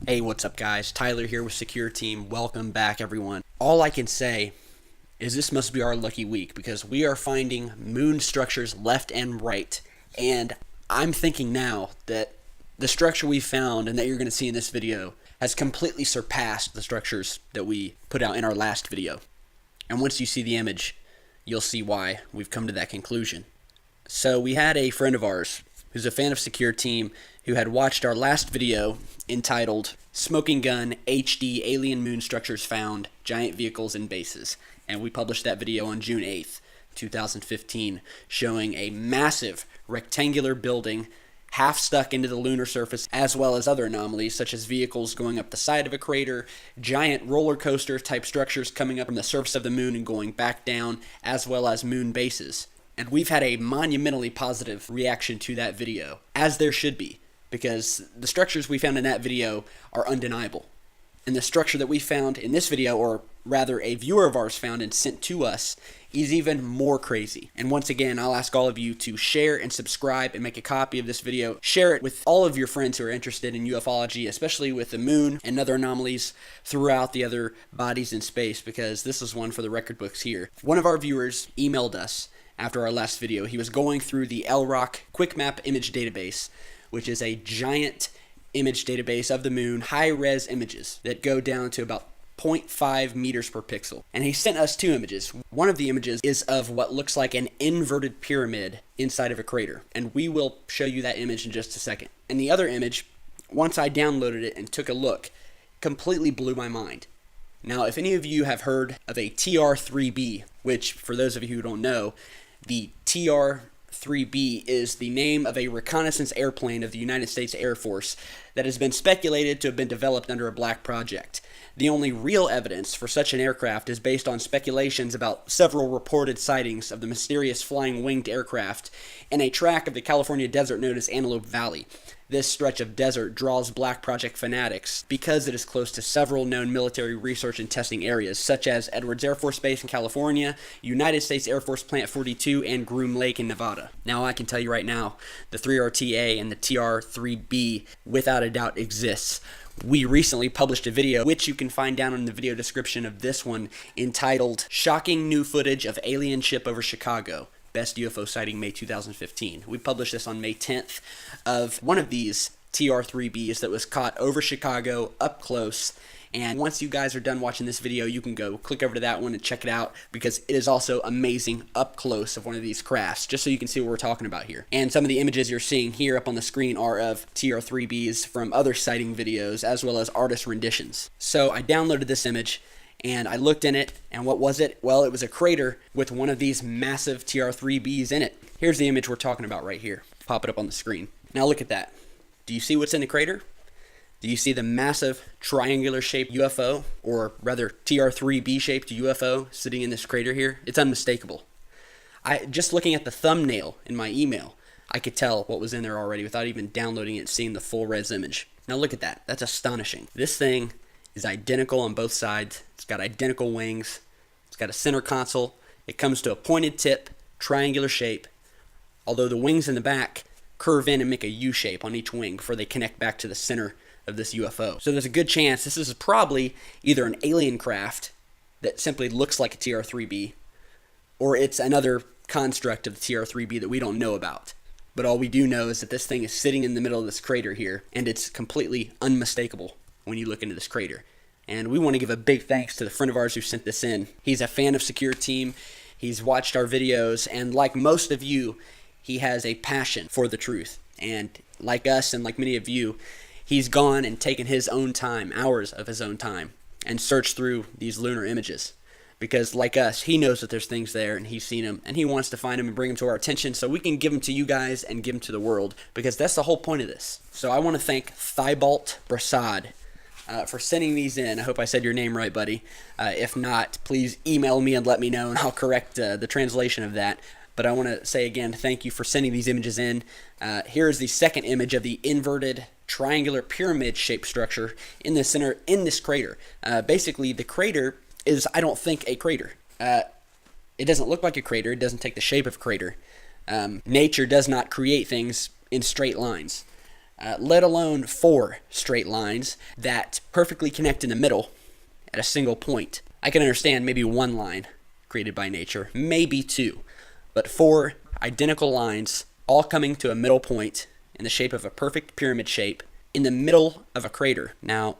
Hey, what's up guys? Tyler here with Secure Team. Welcome back everyone. All I can say is this must be our lucky week because we are finding moon structures left and right. And I'm thinking now that the structure we found and that you're going to see in this video has completely surpassed the structures that we put out in our last video. And once you see the image, you'll see why we've come to that conclusion. So we had a friend of ours who's a fan of Secure Team who had watched our last video entitled Smoking Gun HD Alien Moon Structures Found, Giant Vehicles and Bases. And we published that video on June 8th, 2015, showing a massive rectangular building half stuck into the lunar surface, as well as other anomalies such as vehicles going up the side of a crater, giant roller coaster type structures coming up from the surface of the moon and going back down, as well as moon bases. And we've had a monumentally positive reaction to that video, as there should be, because the structures we found in that video are undeniable. And the structure that we found in this video, or rather a viewer of ours found and sent to us, is even more crazy. And once again, I'll ask all of you to share and subscribe and make a copy of this video. Share it with all of your friends who are interested in ufology, especially with the moon and other anomalies throughout the other bodies in space, because this is one for the record books here. One of our viewers emailed us after our last video. He was going through the LROC Quick Map Image Database, which is a giant image database of the moon, high-res images that go down to about 0.5 meters per pixel. And he sent us two images. One of the images is of what looks like an inverted pyramid inside of a crater. And we will show you that image in just a second. And the other image, once I downloaded it and took a look, completely blew my mind. Now, if any of you have heard of a TR3B, which for those of you who don't know, the TR3B is the name of a reconnaissance airplane of the United States Air Force that has been speculated to have been developed under a black project. The only real evidence for such an aircraft is based on speculations about several reported sightings of the mysterious flying winged aircraft in a tract of the California desert known as Antelope Valley. This stretch of desert draws black project fanatics because it is close to several known military research and testing areas, such as Edwards Air Force Base in California, United States Air Force Plant 42, and Groom Lake in Nevada. Now, I can tell you right now, the 3RTA and the TR3B, without a doubt, exists. We recently published a video, which you can find down in the video description of this one, entitled Shocking New Footage of Alien Ship Over Chicago. Best UFO sighting May 2015. We published this on May 10th of one of these TR3Bs that was caught over Chicago up close. And once you guys are done watching this video, you can go click over to that one and check it out because it is also amazing up close of one of these crafts, just so you can see what we're talking about here. And some of the images you're seeing here up on the screen are of TR3Bs from other sighting videos as well as artist renditions. So I downloaded this image and I looked in it, and what was it? Well, it was a crater with one of these massive TR3Bs in it. Here's the image we're talking about right here. Pop it up on the screen. Now look at that. Do you see what's in the crater? Do you see the massive triangular-shaped UFO, or rather TR3B-shaped UFO sitting in this crater here? It's unmistakable. Just looking at the thumbnail in my email, I could tell what was in there already without even downloading it and seeing the full res image. Now look at that. That's astonishing. This thing is identical on both sides. It's got identical wings. It's got a center console. It comes to a pointed tip, triangular shape, although the wings in the back curve in and make a U shape on each wing before they connect back to the center of this UFO. So there's a good chance this is probably either an alien craft that simply looks like a TR3B, or it's another construct of the TR3B that we don't know about. But all we do know is that this thing is sitting in the middle of this crater here, and it's completely unmistakable when you look into this crater. And we want to give a big thanks to the friend of ours who sent this in. He's a fan of Secure Team. He's watched our videos, and like most of you, he has a passion for the truth. And like us and like many of you, he's gone and taken his own time, hours of his own time, and searched through these lunar images. Because like us, he knows that there's things there, and he's seen them, and he wants to find them and bring them to our attention so we can give them to you guys and give them to the world, because that's the whole point of this. So I want to thank Thibault Brassad for sending these in. I hope I said your name right, buddy. If not, please email me and let me know, and I'll correct the translation of that. But I want to say again, thank you for sending these images in. Here is the second image of the inverted triangular pyramid-shaped structure in the center in this crater. Basically, the crater is, I don't think, a crater. It doesn't look like a crater. It doesn't take the shape of a crater. Nature does not create things in straight lines. let alone 4 straight lines that perfectly connect in the middle at a single point. I can understand maybe 1 line created by nature, maybe 2, but 4 identical lines all coming to a middle point in the shape of a perfect pyramid shape in the middle of a crater. Now,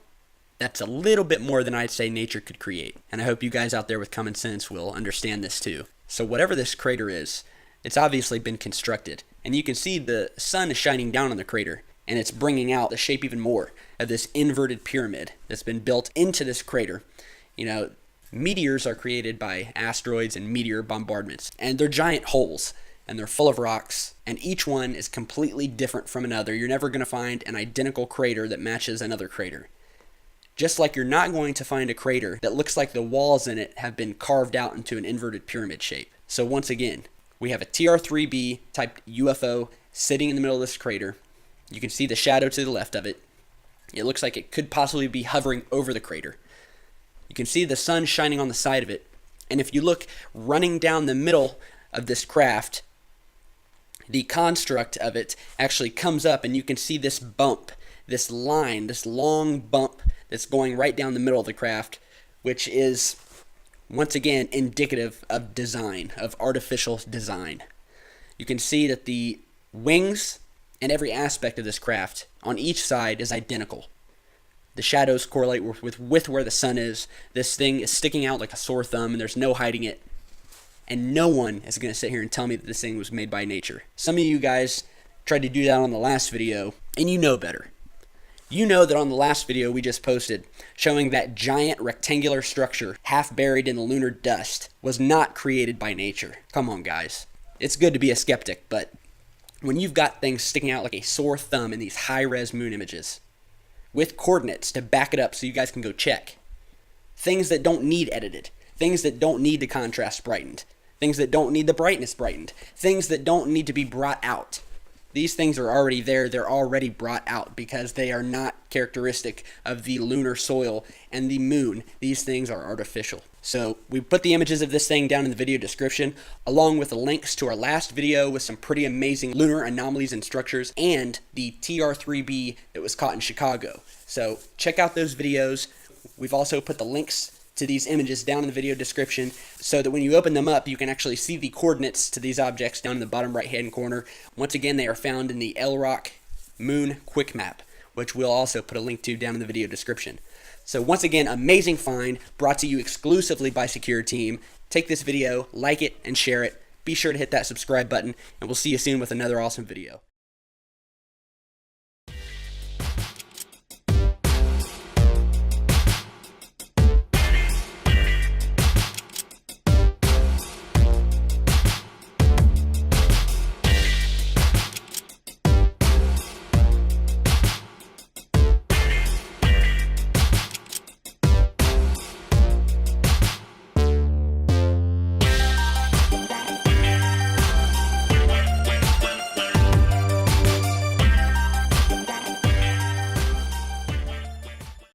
that's a little bit more than I'd say nature could create, and I hope you guys out there with common sense will understand this too. So whatever this crater is, it's obviously been constructed, and you can see the sun is shining down on the crater, and it's bringing out the shape even more of this inverted pyramid that's been built into this crater. You know, meteors are created by asteroids and meteor bombardments, and they're giant holes, and they're full of rocks, and each one is completely different from another. You're never going to find an identical crater that matches another crater. Just like you're not going to find a crater that looks like the walls in it have been carved out into an inverted pyramid shape. So once again, we have a TR3B type UFO sitting in the middle of this crater. You can see the shadow to the left of it. It looks like it could possibly be hovering over the crater. You can see the sun shining on the side of it. And if you look running down the middle of this craft, the construct of it actually comes up, and you can see this bump, this line, this long bump that's going right down the middle of the craft, which is, once again, indicative of design, of artificial design. You can see that the wings and every aspect of this craft on each side is identical. The shadows correlate with where the sun is. This thing is sticking out like a sore thumb, and there's no hiding it. And no one is going to sit here and tell me that this thing was made by nature. Some of you guys tried to do that on the last video, and you know better. You know that on the last video we just posted, showing that giant rectangular structure half buried in the lunar dust was not created by nature. Come on, guys. It's good to be a skeptic, but when you've got things sticking out like a sore thumb in these high-res moon images, with coordinates to back it up so you guys can go check, things that don't need edited, things that don't need the contrast brightened, things that don't need the brightness brightened, things that don't need to be brought out. These things are already there. They're already brought out because they are not characteristic of the lunar soil and the moon. These things are artificial. So we put the images of this thing down in the video description, along with the links to our last video with some pretty amazing lunar anomalies and structures, and the TR3B that was caught in Chicago. So check out those videos. We've also put the links to these images down in the video description so that when you open them up, you can actually see the coordinates to these objects down in the bottom right hand corner. Once again, they are found in the LROC Moon Quick Map, which we'll also put a link to down in the video description. So once again, amazing find brought to you exclusively by Secure Team. Take this video, like it, and share it. Be sure to hit that subscribe button, and we'll see you soon with another awesome video.